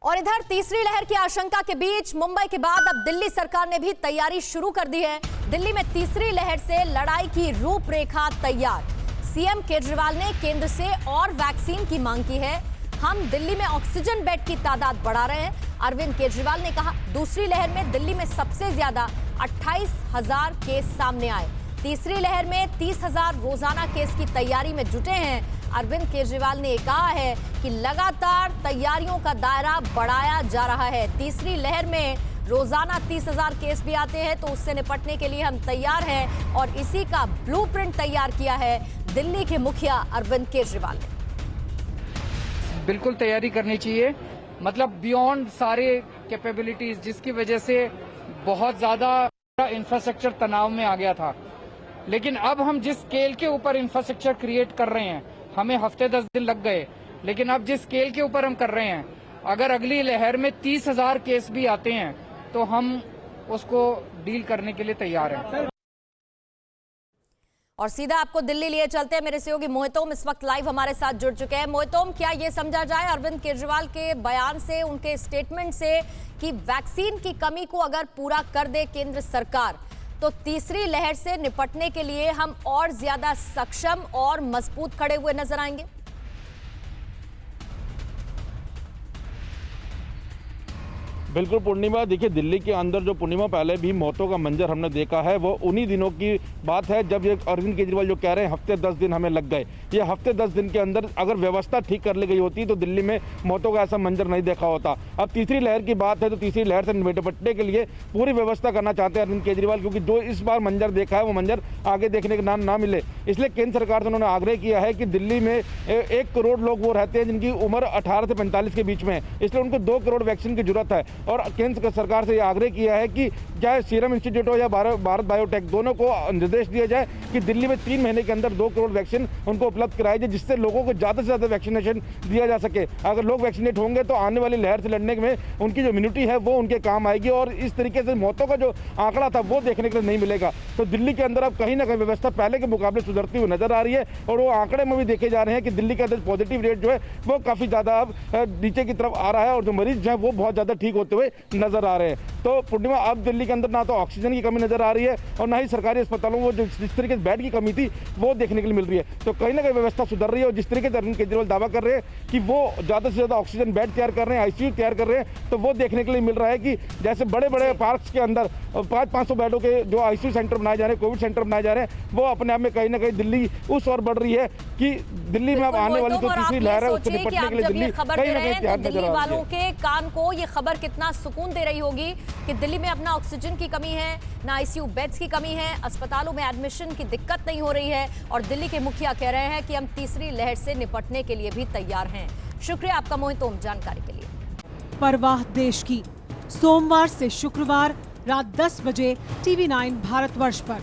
और इधर तीसरी लहर की आशंका के बीच मुंबई के बाद अब दिल्ली सरकार ने भी तैयारी शुरू कर दी है। दिल्ली में तीसरी लहर से लड़ाई की रूपरेखा तैयार। सीएम केजरीवाल ने केंद्र से और वैक्सीन की मांग की है। हम दिल्ली में ऑक्सीजन बेड की तादाद बढ़ा रहे हैं। अरविंद केजरीवाल ने कहा, दूसरी लहर में दिल्ली में सबसे ज्यादा 28,000 केस सामने आए। तीसरी लहर में 30,000 रोजाना केस की तैयारी में जुटे हैं। अरविंद केजरीवाल ने कहा है कि लगातार तैयारियों का दायरा बढ़ाया जा रहा है। तीसरी लहर में रोजाना 30,000 केस भी आते हैं तो उससे निपटने के लिए हम तैयार हैं और इसी का ब्लूप्रिंट तैयार किया है दिल्ली के मुखिया अरविंद केजरीवाल ने। बिल्कुल तैयारी करनी चाहिए, मतलब बियॉन्ड सारे कैपेबिलिटीज, जिसकी वजह से बहुत ज्यादा इंफ्रास्ट्रक्चर तनाव में आ गया था। लेकिन अब हम जिस स्केल के ऊपर इंफ्रास्ट्रक्चर क्रिएट कर रहे हैं, हमें हफ्ते 10 दिन लग गए, लेकिन अब जिस स्केल के ऊपर हम कर रहे हैं, अगर अगली लहर में 30,000 केस भी आते हैं तो हम उसको डील करने के लिए तैयार हैं। और सीधा आपको दिल्ली लिए चलते हैं। मेरे सहयोगी मोहितोम इस वक्त लाइव हमारे साथ जुड़ चुके हैं। मोहितोम, क्या ये समझा जाए अरविंद केजरीवाल के बयान से, उनके स्टेटमेंट से, कि वैक्सीन की कमी को अगर पूरा कर दे केंद्र सरकार तो तीसरी लहर से निपटने के लिए हम और ज्यादा सक्षम और मजबूत खड़े हुए नजर आएंगे? बिल्कुल पूर्णिमा, देखिए दिल्ली के अंदर जो पूर्णिमा पहले भी मौतों का मंजर हमने देखा है वो उन्हीं दिनों की बात है जब ये अरविंद केजरीवाल जो कह रहे हैं हफ्ते 10 दिन हमें लग गए। ये हफ्ते 10 दिन के अंदर अगर व्यवस्था ठीक कर ली गई होती तो दिल्ली में मौतों का ऐसा मंजर नहीं देखा होता। अब तीसरी लहर की बात है तो तीसरी लहर से निपटने के लिए पूरी व्यवस्था करना चाहते हैं अरविंद केजरीवाल, क्योंकि जो इस बार मंजर देखा है वो मंजर आगे देखने का नाम ना मिले। इसलिए केंद्र सरकार से उन्होंने आग्रह किया है कि दिल्ली में 1 करोड़ लोग वो रहते हैं जिनकी उम्र 18 से 45 के बीच में है, इसलिए उनको 2 करोड़ वैक्सीन की जरूरत है। और केंद्र सरकार से यह आग्रह किया है कि चाहे सीरम इंस्टीट्यूट हो या भारत बायोटेक, दोनों को निर्देश दिया जाए कि दिल्ली में 3 महीने के अंदर 2 करोड़ वैक्सीन उनको उपलब्ध कराई जाए, जिससे लोगों को ज्यादा से ज्यादा वैक्सीनेशन दिया जा सके। अगर लोग वैक्सीनेट होंगे तो आने वाली लहर से लड़ने में उनकी जो इम्यूनिटी है वो उनके काम आएगी और इस तरीके से मौतों का जो आंकड़ा था वो देखने के लिए नहीं मिलेगा। तो दिल्ली के अंदर अब कहीं ना कहीं व्यवस्था पहले के मुकाबले सुधरती हुई नजर आ रही है और वो आंकड़े में भी देखे जा रहे हैं कि दिल्ली का पॉजिटिव रेट जो है वो काफी ज्यादा अब नीचे की तरफ आ रहा है और जो मरीज जो है वो बहुत ज्यादा ठीक होते हुए नजर आ रहे हैं। तो पूर्णिमा, अब दिल्ली के अंदर ना तो ऑक्सीजन की कमी नजर आ रही है और ना ही सरकारी अस्पतालों में जो जिस तरीके से बेड की कमी थी वो देखने के लिए मिल रही है। तो कहीं ना कहीं व्यवस्था सुधर रही है और जिस तरीके से अरविंद केजरीवाल दावा कर रहे हैं कि वो ज्यादा से ज्यादा ऑक्सीजन बेड तैयार कर रहे हैं, आईसीयू तैयार कर रहे हैं, तो वो देखने के लिए मिल रहा है कि जैसे बड़े बड़े पार्क्स के अंदर 500-500 बेडों के जो आईसीयू सेंटर बनाए जा रहे हैं, कोविड सेंटर बनाए जा रहे हैं, वो अपने आप में कहीं ना कहीं दिल्ली उस ओर बढ़ रही है कि दिल्ली में अब आने वाली जो तीसरी लहर है उससे निपटने के लिए दिल्ली कहीं ना कहीं तैयार नजर आ रही है। वालों के कान को ये खबर कितना सुकून दे रही होगी कि दिल्ली में अपना ऑक्सीजन की कमी है, ना आईसीयू बेड्स की कमी है, अस्पतालों में एडमिशन की दिक्कत नहीं हो रही है और दिल्ली के मुखिया कह रहे हैं कि हम तीसरी लहर से निपटने के लिए भी तैयार हैं। शुक्रिया आपका मोहितोम जानकारी के लिए। परवाह देश की, सोमवार से शुक्रवार रात 10 बजे TV9 भारतवर्ष पर।